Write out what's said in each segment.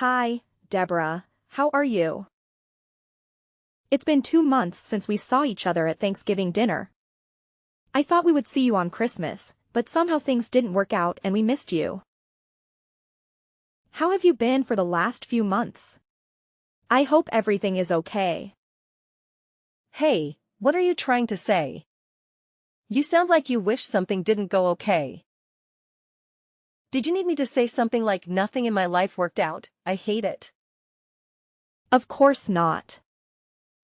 Hi, Deborah. How are you? It's been 2 months since we saw each other at Thanksgiving dinner. I thought we would see you on Christmas, but somehow things didn't work out and we missed you. How have you been for the last few months? I hope everything is okay. Hey, what are you trying to say? You sound like you wish something didn't go okay. Did you need me to say something like nothing in my life worked out? I hate it. Of course not.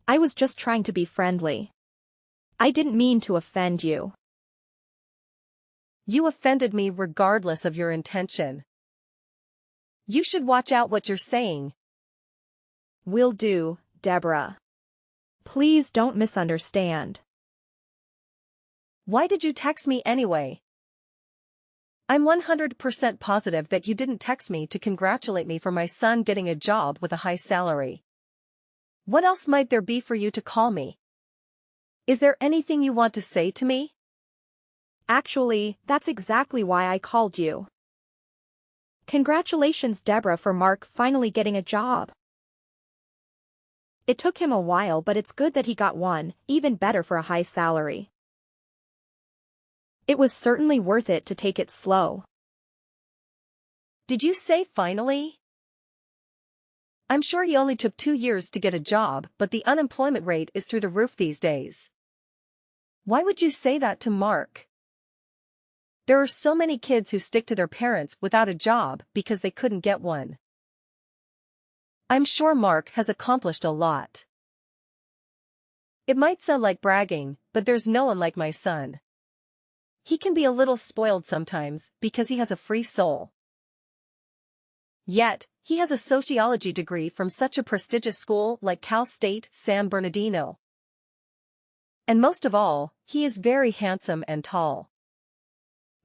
I was just trying to be friendly. I didn't mean to offend you. You offended me regardless of your intention. You should watch out what you're saying. Will do, Deborah. Please don't misunderstand. Why did you text me anyway? I'm 100% positive that you didn't text me to congratulate me for my son getting a job with a high salary. What else might there be for you to call me? Is there anything you want to say to me? Actually, that's exactly why I called you. Congratulations, Deborah, for Mark finally getting a job. It took him a while, but it's good that he got one, even better for a high salary. It was certainly worth it to take it slow. Did you say finally? I'm sure he only took 2 years to get a job, but the unemployment rate is through the roof these days. Why would you say that to Mark? There are so many kids who stick to their parents without a job because they couldn't get one. I'm sure Mark has accomplished a lot. It might sound like bragging, but there's no one like my son. He can be a little spoiled sometimes because he has a free soul. Yet, he has a sociology degree from such a prestigious school like Cal State San Bernardino. And most of all, he is very handsome and tall.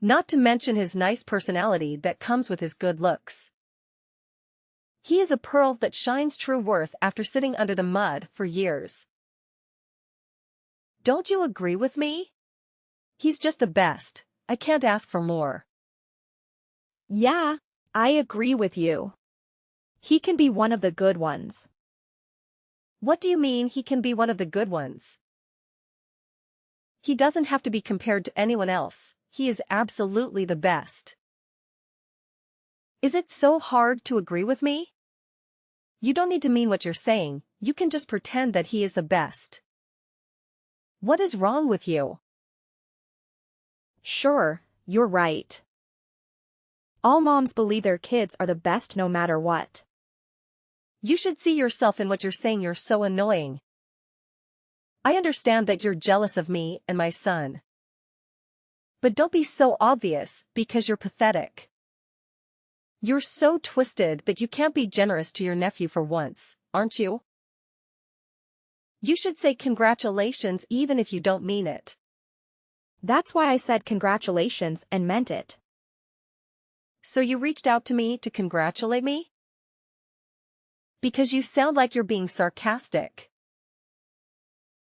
Not to mention his nice personality that comes with his good looks. He is a pearl that shines true worth after sitting under the mud for years. Don't you agree with me? He's just the best. I can't ask for more. Yeah, I agree with you. He can be one of the good ones. What do you mean he can be one of the good ones? He doesn't have to be compared to anyone else. He is absolutely the best. Is it so hard to agree with me? You don't need to mean what you're saying, you can just pretend that he is the best. What is wrong with you? Sure, you're right. All moms believe their kids are the best no matter what. You should see yourself in what you're saying. You're so annoying. I understand that you're jealous of me and my son. But don't be so obvious, because you're pathetic. You're so twisted that you can't be generous to your nephew for once, aren't you? You should say congratulations even if you don't mean it. That's why I said congratulations and meant it. So you reached out to me to congratulate me? Because you sound like you're being sarcastic.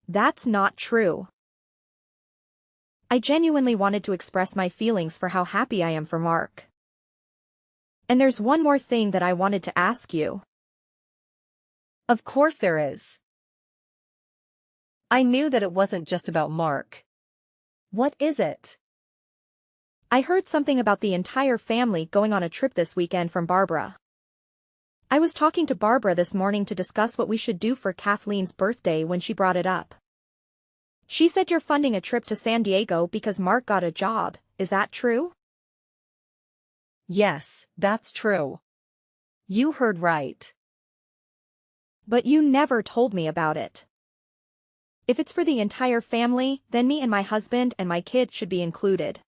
That's not true. I genuinely wanted to express my feelings for how happy I am for Mark. And there's one more thing that I wanted to ask you. Of course there is. I knew that it wasn't just about Mark. What is it? I heard something about the entire family going on a trip this weekend from Barbara. I was talking to Barbara this morning to discuss what we should do for Kathleen's birthday when she brought it up. She said you're funding a trip to San Diego because Mark got a job, is that true? Yes, that's true. You heard right. But you never told me about it. If it's for the entire family, then me and my husband and my kid should be included.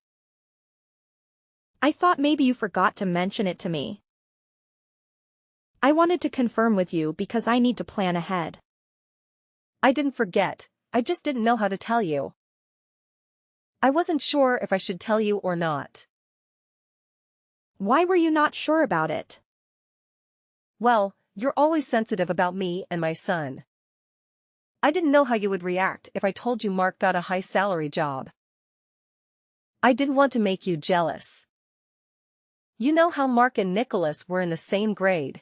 I thought maybe you forgot to mention it to me. I wanted to confirm with you because I need to plan ahead. I didn't forget, I just didn't know how to tell you. I wasn't sure if I should tell you or not. Why were you not sure about it? Well, you're always sensitive about me and my son. I didn't know how you would react if I told you Mark got a high salary job. I didn't want to make you jealous. You know how Mark and Nicholas were in the same grade.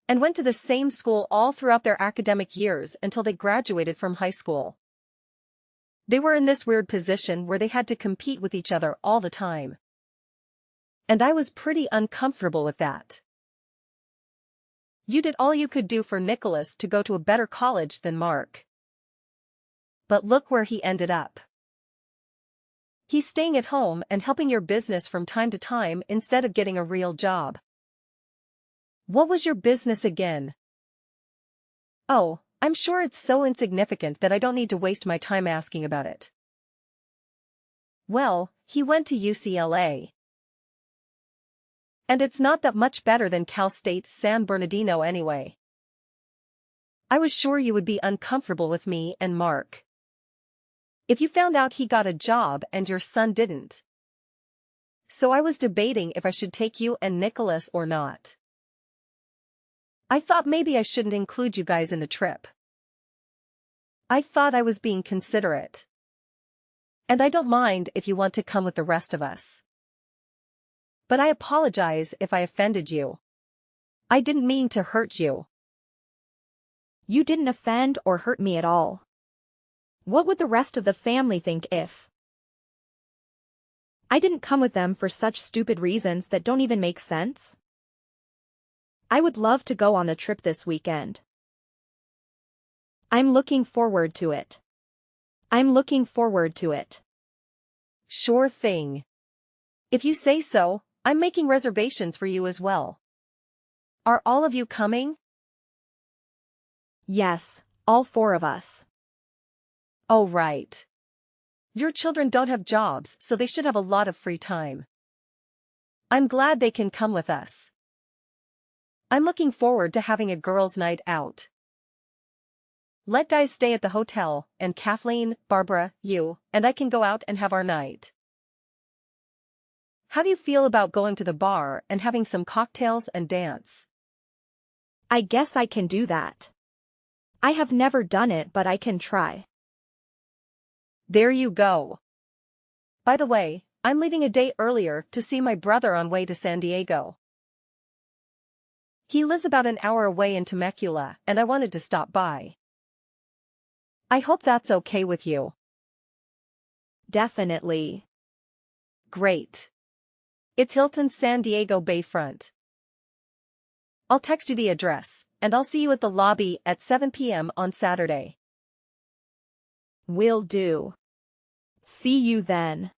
and went to the same school all throughout their academic years until they graduated from high school. They were in this weird position where they had to compete with each other all the time. And I was pretty uncomfortable with that. You did all you could do for Nicholas to go to a better college than Mark. But look where he ended up. He's staying at home and helping your business from time to time instead of getting a real job. What was your business again? Oh, I'm sure it's so insignificant that I don't need to waste my time asking about it. Well, he went to UCLA. And it's not that much better than Cal State San Bernardino anyway. I was sure you would be uncomfortable with me and Mark if you found out he got a job and your son didn't. So I was debating if I should take you and Nicholas or not. I thought maybe I shouldn't include you guys in the trip. I thought I was being considerate. And I don't mind if you want to come with the rest of us. But I apologize if I offended you. I didn't mean to hurt you. You didn't offend or hurt me at all. What would the rest of the family think if I didn't come with them for such stupid reasons that don't even make sense? I would love to go on the trip this weekend. I'm looking forward to it. I'm looking forward to it. Sure thing. If you say so, I'm making reservations for you as well. Are all of you coming? Yes, all 4 of us. Oh, right. Your children don't have jobs, so they should have a lot of free time. I'm glad they can come with us. I'm looking forward to having a girls' night out. Let guys stay at the hotel, and Kathleen, Barbara, you, and I can go out and have our night. How do you feel about going to the bar and having some cocktails and dance? I guess I can do that. I have never done it, but I can try. There you go. By the way, I'm leaving a day earlier to see my brother on way to San Diego. He lives about an hour away in Temecula, and I wanted to stop by. I hope that's okay with you. Definitely. Great. It's Hilton San Diego Bayfront. I'll text you the address, and I'll see you at the lobby at 7 p.m. on Saturday. Will do. See you then.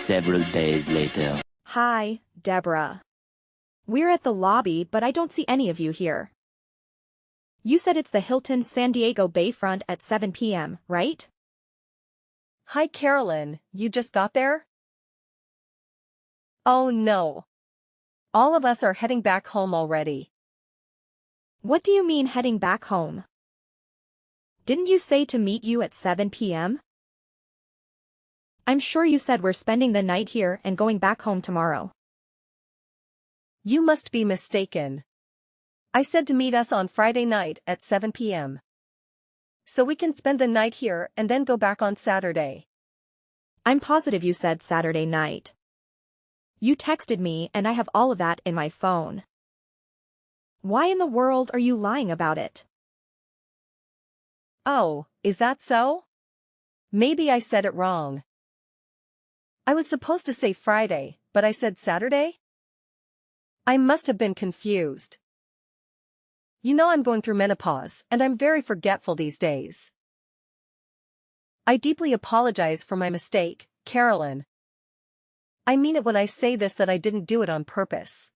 Several days later. Hi, Deborah. We're at the lobby, but I don't see any of you here. You said it's the Hilton San Diego Bayfront at 7 p.m., right? Hi, Carolyn, you just got there? Oh no. All of us are heading back home already. What do you mean heading back home? Didn't you say to meet you at 7 p.m.? I'm sure you said we're spending the night here and going back home tomorrow. You must be mistaken. I said to meet us on Friday night at 7 p.m. So we can spend the night here and then go back on Saturday. I'm positive you said Saturday night. You texted me and I have all of that in my phone. Why in the world are you lying about it? Oh, is that so? Maybe I said it wrong. I was supposed to say Friday, but I said Saturday? I must have been confused. You know I'm going through menopause, and I'm very forgetful these days. I deeply apologize for my mistake, Carolyn. I mean it when I say this that I didn't do it on purpose.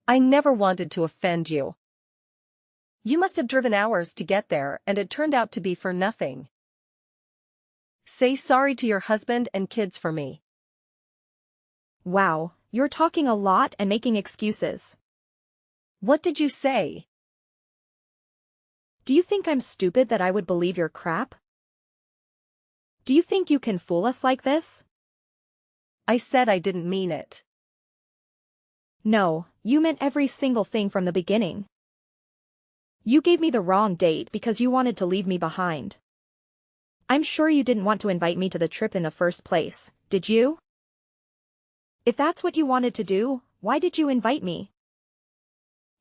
I never wanted to offend you. You must have driven hours to get there and it turned out to be for nothing. Say sorry to your husband and kids for me. Wow, you're talking a lot and making excuses. What did you say? Do you think I'm stupid that I would believe your crap? Do you think you can fool us like this? I said I didn't mean it. No, you meant every single thing from the beginning. You gave me the wrong date because you wanted to leave me behind. I'm sure you didn't want to invite me to the trip in the first place, did you? If that's what you wanted to do, why did you invite me?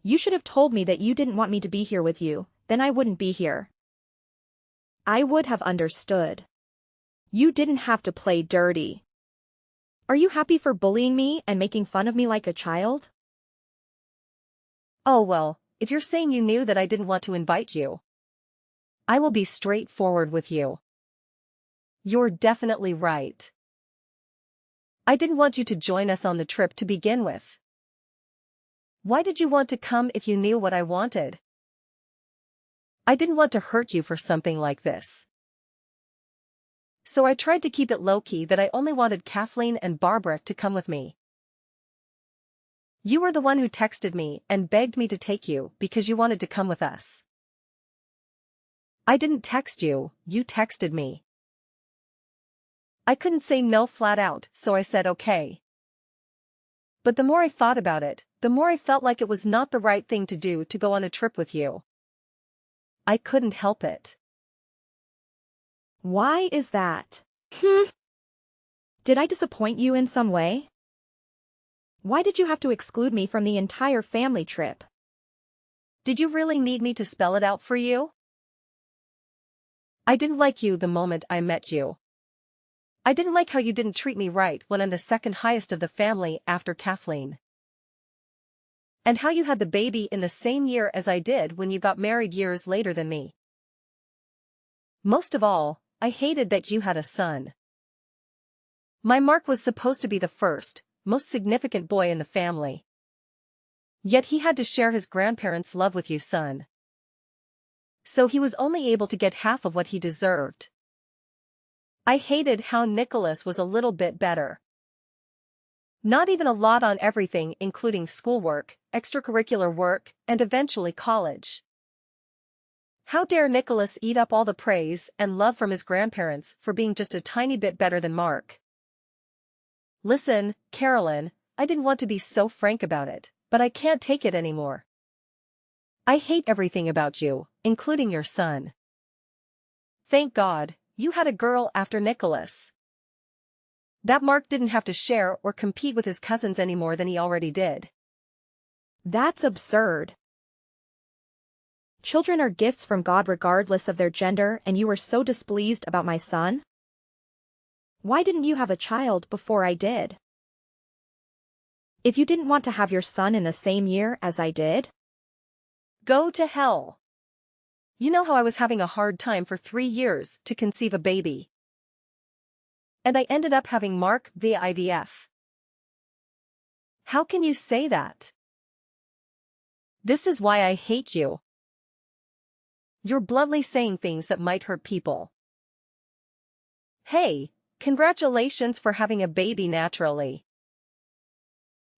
You should have told me that you didn't want me to be here with you, then I wouldn't be here. I would have understood. You didn't have to play dirty. Are you happy for bullying me and making fun of me like a child? Oh well, if you're saying you knew that I didn't want to invite you, I will be straightforward with you. You're definitely right. I didn't want you to join us on the trip to begin with. Why did you want to come if you knew what I wanted? I didn't want to hurt you for something like this. So I tried to keep it low-key that I only wanted Kathleen and Barbara to come with me. You were the one who texted me and begged me to take you because you wanted to come with us. I didn't text you, you texted me. I couldn't say no flat out, so I said okay. But the more I thought about it, the more I felt like it was not the right thing to do to go on a trip with you. I couldn't help it. Why is that? Did I disappoint you in some way? Why did you have to exclude me from the entire family trip? Did you really need me to spell it out for you? I didn't like you the moment I met you. I didn't like how you didn't treat me right when I'm the second highest of the family after Kathleen. And how you had the baby in the same year as I did when you got married years later than me. Most of all, I hated that you had a son. My Mark was supposed to be the first, most significant boy in the family. Yet he had to share his grandparents' love with you, son. So he was only able to get half of what he deserved. I hated how Nicholas was a little bit better. Not even a lot on everything, including schoolwork, extracurricular work, and eventually college. How dare Nicholas eat up all the praise and love from his grandparents for being just a tiny bit better than Mark? Listen, Carolyn, I didn't want to be so frank about it, but I can't take it anymore. I hate everything about you, including your son. Thank God, you had a girl after Nicholas. That Mark didn't have to share or compete with his cousins any more than he already did. That's absurd. Children are gifts from God regardless of their gender, and you were so displeased about my son? Why didn't you have a child before I did? If you didn't want to have your son in the same year as I did? Go to hell. You know how I was having a hard time for 3 years to conceive a baby. And I ended up having Mark via IVF. How can you say that? This is why I hate you. You're bluntly saying things that might hurt people. Hey, congratulations for having a baby naturally.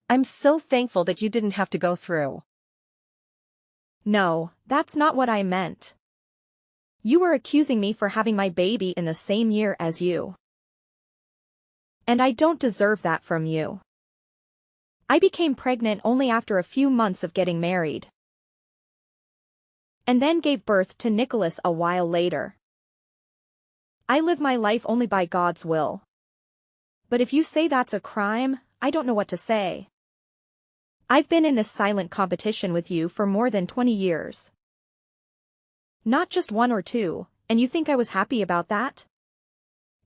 I'm so thankful that you didn't have to go through. No, that's not what I meant. You were accusing me for having my baby in the same year as you. And I don't deserve that from you. I became pregnant only after a few months of getting married. And then gave birth to Nicholas a while later. I live my life only by God's will. But if you say that's a crime, I don't know what to say. I've been in this silent competition with you for more than 20 years. Not just 1 or 2, and you think I was happy about that?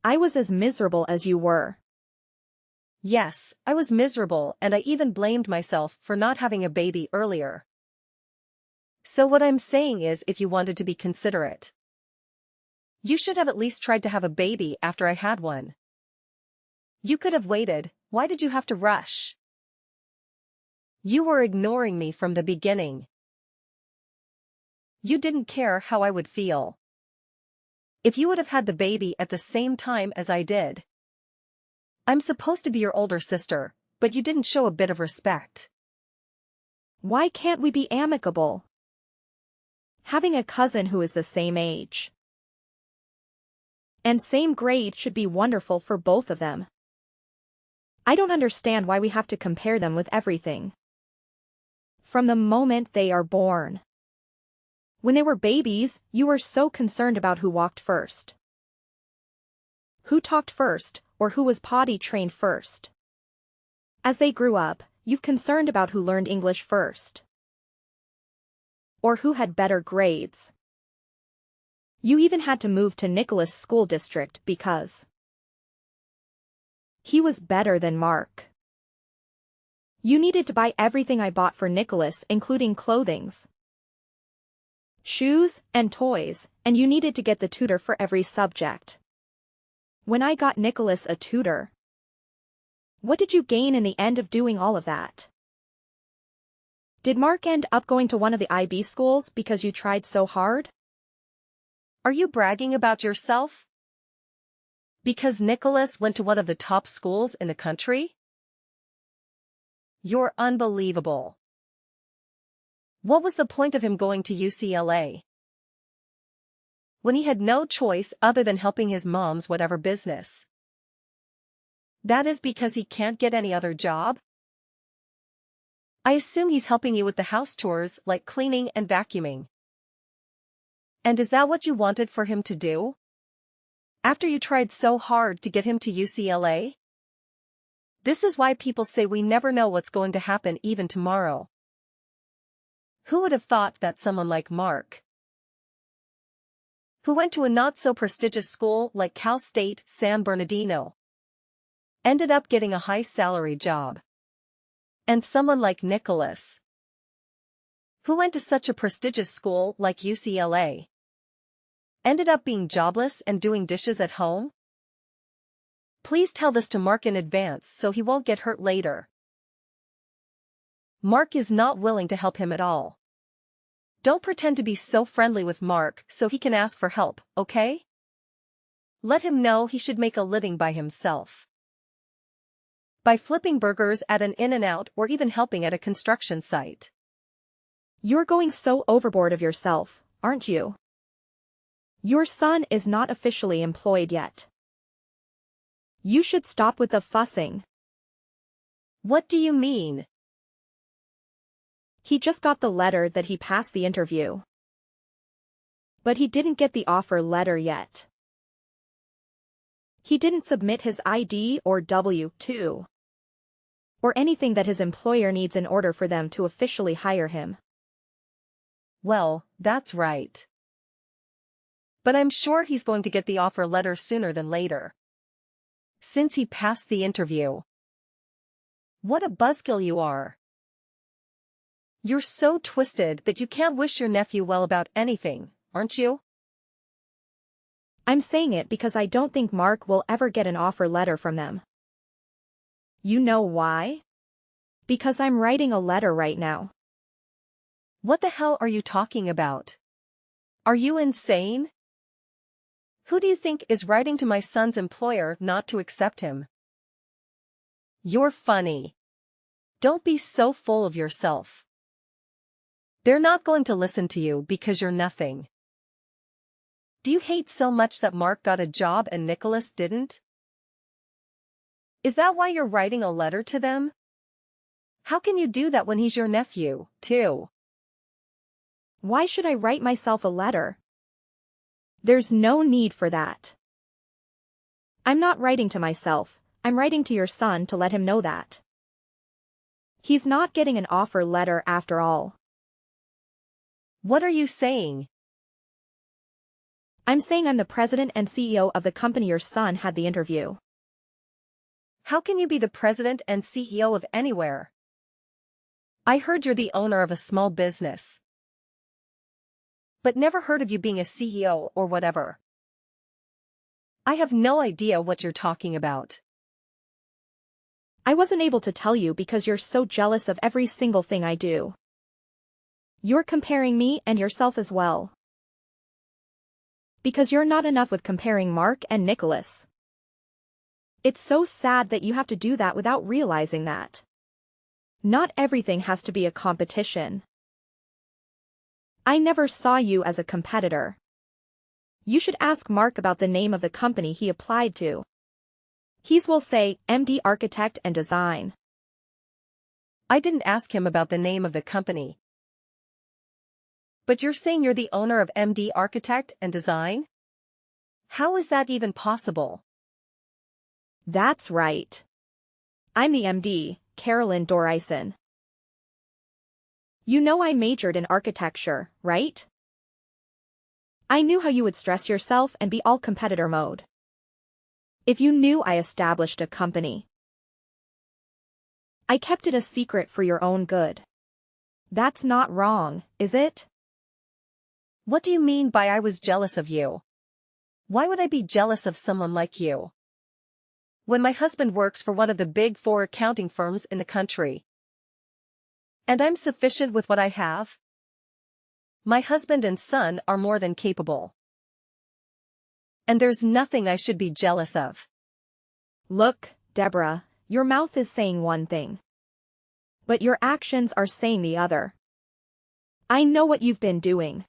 I was as miserable as you were. Yes, I was miserable, and I even blamed myself for not having a baby earlier. So what I'm saying is, if you wanted to be considerate, you should have at least tried to have a baby after I had one. You could have waited. Why did you have to rush? You were ignoring me from the beginning. You didn't care how I would feel. If you would have had the baby at the same time as I did. I'm supposed to be your older sister, but you didn't show a bit of respect. Why can't we be amicable? Having a cousin who is the same age and same grade should be wonderful for both of them. I don't understand why we have to compare them with everything. From the moment they are born. When they were babies, you were so concerned about who walked first, who talked first, or who was potty trained first. As they grew up, you've concerned about who learned English first. or who had better grades. You even had to move to Nicholas' school district because he was better than Mark. You needed to buy everything I bought for Nicholas, including clothings, shoes, and toys, and you needed to get the tutor for every subject. When I got Nicholas a tutor, what did you gain in the end of doing all of that? Did Mark end up going to one of the IB schools because you tried so hard? Are you bragging about yourself? Because Nicholas went to one of the top schools in the country? You're unbelievable. What was the point of him going to UCLA? When he had no choice other than helping his mom's whatever business. That is because he can't get any other job? I assume he's helping you with the house chores like cleaning and vacuuming. And is that what you wanted for him to do? After you tried so hard to get him to UCLA? This is why people say we never know what's going to happen even tomorrow. Who would have thought that someone like Mark, who went to a not-so-prestigious school like Cal State San Bernardino, ended up getting a high-salary job? And someone like Nicholas, who went to such a prestigious school like UCLA, ended up being jobless and doing dishes at home? Please tell this to Mark in advance so he won't get hurt later. Mark is not willing to help him at all. Don't pretend to be so friendly with Mark so he can ask for help, okay? Let him know he should make a living by himself. By flipping burgers at an In-N-Out or even helping at a construction site. You're going so overboard of yourself, aren't you? Your son is not officially employed yet. You should stop with the fussing. What do you mean? He just got the letter that he passed the interview. But he didn't get the offer letter yet. He didn't submit his ID or W-2. Or anything that his employer needs in order for them to officially hire him. Well, that's right. But I'm sure he's going to get the offer letter sooner than later. Since he passed the interview. What a buzzkill you are. You're so twisted that you can't wish your nephew well about anything, aren't you? I'm saying it because I don't think Mark will ever get an offer letter from them. You know why? Because I'm writing a letter right now. What the hell are you talking about? Are you insane? Who do you think is writing to my son's employer not to accept him? You're funny. Don't be so full of yourself. They're not going to listen to you because you're nothing. Do you hate so much that Mark got a job and Nicholas didn't? Is that why you're writing a letter to them? How can you do that when he's your nephew, too? Why should I write myself a letter? There's no need for that. I'm not writing to myself, I'm writing to your son to let him know that. He's not getting an offer letter after all. What are you saying? I'm saying I'm the president and CEO of the company your son had the interview. How can you be the president and CEO of anywhere? I heard you're the owner of a small business. But never heard of you being a CEO or whatever. I have no idea what you're talking about. I wasn't able to tell you because you're so jealous of every single thing I do. You're comparing me and yourself as well. Because you're not enough with comparing Mark and Nicholas. It's so sad that you have to do that without realizing that. Not everything has to be a competition. I never saw you as a competitor. You should ask Mark about the name of the company he applied to. He's will say, MD Architect and Design. I didn't ask him about the name of the company. But you're saying you're the owner of MD Architect and Design? How is that even possible? That's right. I'm the MD, Carolyn Dorison. You know I majored in architecture, right? I knew how you would stress yourself and be all competitor mode. If you knew I established a company. I kept it a secret for your own good. That's not wrong, is it? What do you mean by I was jealous of you? Why would I be jealous of someone like you? When my husband works for one of the big four accounting firms in the country. And I'm sufficient with what I have? My husband and son are more than capable. And there's nothing I should be jealous of. Look, Deborah, your mouth is saying one thing. But your actions are saying the other. I know what you've been doing.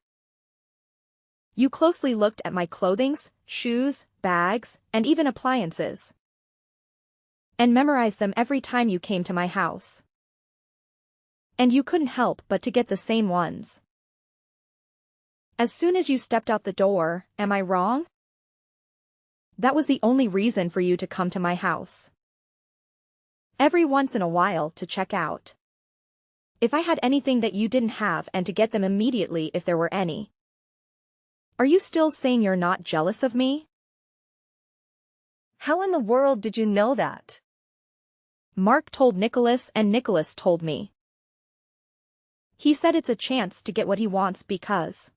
You closely looked at my clothings, shoes, bags, and even appliances. And memorized them every time you came to my house. And you couldn't help but to get the same ones. As soon as you stepped out the door, am I wrong? That was the only reason for you to come to my house. Every once in a while to check out. If I had anything that you didn't have and to get them immediately if there were any. Are you still saying you're not jealous of me? How in the world did you know that? Mark told Nicholas and Nicholas told me. He said it's a chance to get what he wants because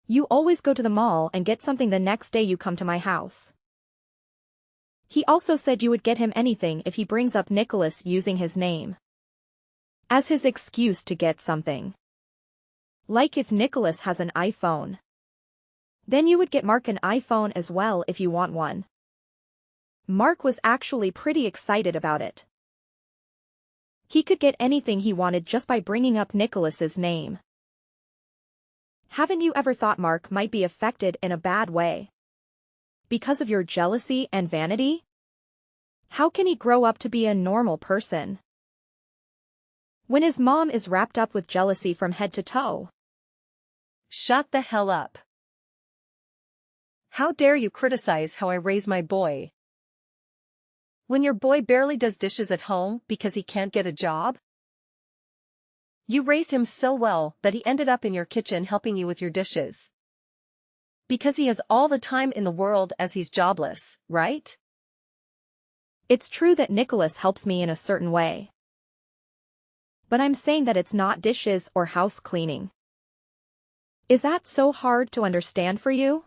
you always go to the mall and get something the next day you come to my house. He also said you would get him anything if he brings up Nicholas using his name as his excuse to get something. Like if Nicholas has an iPhone. Then you would get Mark an iPhone as well if you want one. Mark was actually pretty excited about it. He could get anything he wanted just by bringing up Nicholas's name. Haven't you ever thought Mark might be affected in a bad way? Because of your jealousy and vanity? How can he grow up to be a normal person? When his mom is wrapped up with jealousy from head to toe. Shut the hell up. How dare you criticize how I raise my boy? When your boy barely does dishes at home because he can't get a job? You raised him so well that he ended up in your kitchen helping you with your dishes. Because he has all the time in the world as he's jobless, right? It's true that Nicholas helps me in a certain way. But I'm saying that it's not dishes or house cleaning. Is that so hard to understand for you?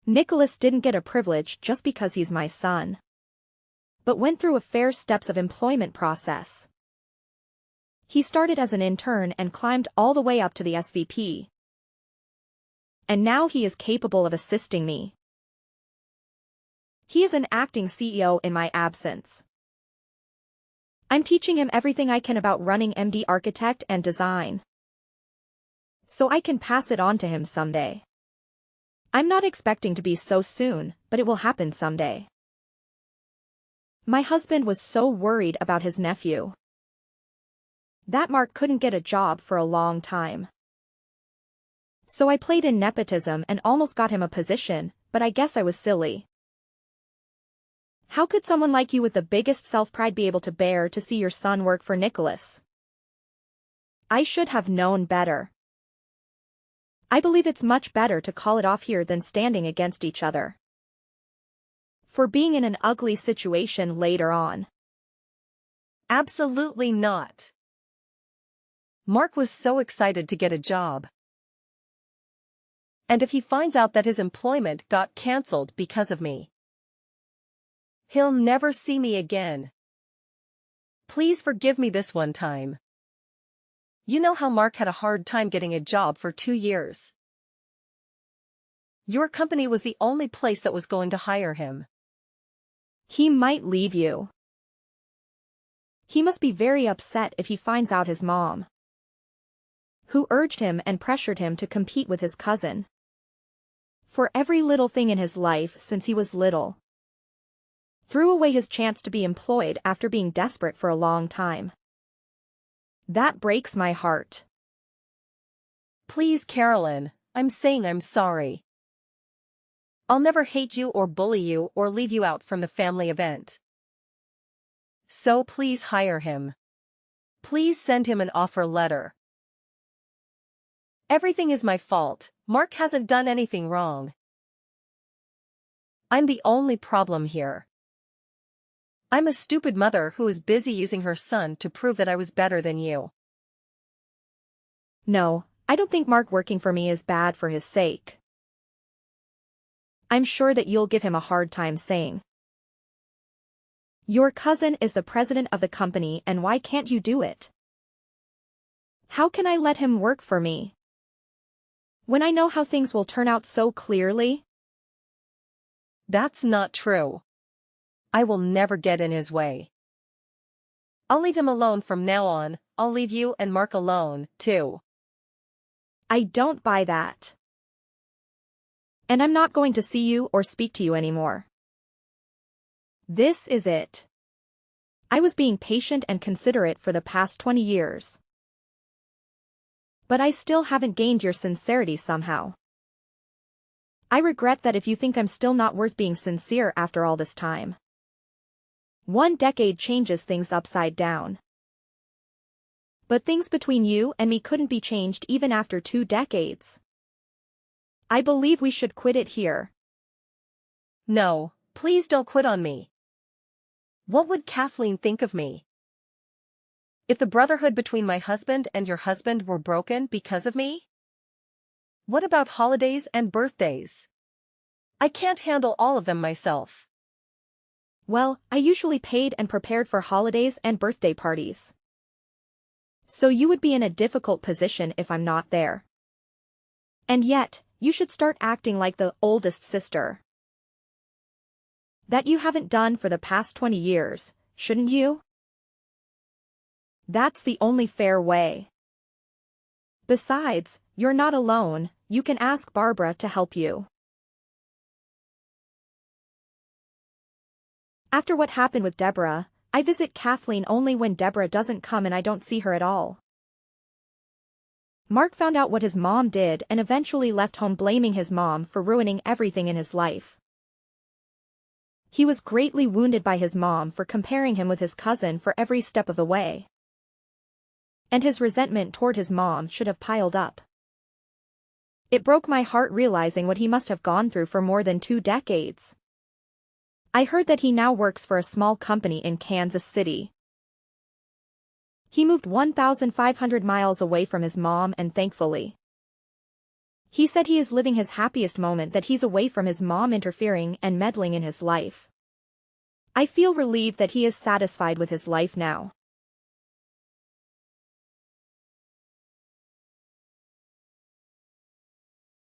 Nicholas didn't get a privilege just because he's my son. But went through a fair steps of employment process. He started as an intern and climbed all the way up to the SVP. And now he is capable of assisting me. He is an acting CEO in my absence. I'm teaching him everything I can about running MD architect and design. So I can pass it on to him someday. I'm not expecting to be so soon, but it will happen someday. My husband was so worried about his nephew. That Mark couldn't get a job for a long time. So I played in nepotism and almost got him a position, but I guess I was silly. How could someone like you with the biggest self-pride be able to bear to see your son work for Nicholas? I should have known better. I believe it's much better to call it off here than standing against each other. For being in an ugly situation later on. Absolutely not. Mark was so excited to get a job. And if he finds out that his employment got cancelled because of me, he'll never see me again. Please forgive me this one time. You know how Mark had a hard time getting a job for 2 years. Your company was the only place that was going to hire him. He might leave you. He must be very upset if he finds out his mom, who urged him and pressured him to compete with his cousin for every little thing in his life since he was little, threw away his chance to be employed after being desperate for a long time. That breaks my heart. Please, Carolyn, I'm saying I'm sorry. I'll never hate you or bully you or leave you out from the family event. So please hire him. Please send him an offer letter. Everything is my fault. Mark hasn't done anything wrong. I'm the only problem here. I'm a stupid mother who is busy using her son to prove that I was better than you. No, I don't think Mark working for me is bad for his sake. I'm sure that you'll give him a hard time saying. Your cousin is the president of the company, and why can't you do it? How can I let him work for me when I know how things will turn out so clearly? That's not true. I will never get in his way. I'll leave him alone from now on. I'll leave you and Mark alone, too. I don't buy that. And I'm not going to see you or speak to you anymore. This is it. I was being patient and considerate for the past 20 years. But I still haven't gained your sincerity somehow. I regret that if you think I'm still not worth being sincere after all this time. 1 decade changes things upside down. But things between you and me couldn't be changed even after 2 decades. I believe we should quit it here. No, please don't quit on me. What would Kathleen think of me? If the brotherhood between my husband and your husband were broken because of me? What about holidays and birthdays? I can't handle all of them myself. Well, I usually paid and prepared for holidays and birthday parties. So you would be in a difficult position if I'm not there. And yet, you should start acting like the oldest sister. That you haven't done for the past 20 years, shouldn't you? That's the only fair way. Besides, you're not alone, you can ask Barbara to help you. After what happened with Deborah, I visit Kathleen only when Deborah doesn't come and I don't see her at all. Mark found out what his mom did and eventually left home blaming his mom for ruining everything in his life. He was greatly wounded by his mom for comparing him with his cousin for every step of the way. And his resentment toward his mom should have piled up. It broke my heart realizing what he must have gone through for more than 2 decades. I heard that he now works for a small company in Kansas City. He moved 1,500 miles away from his mom and thankfully. He said he is living his happiest moment that he's away from his mom interfering and meddling in his life. I feel relieved that he is satisfied with his life now.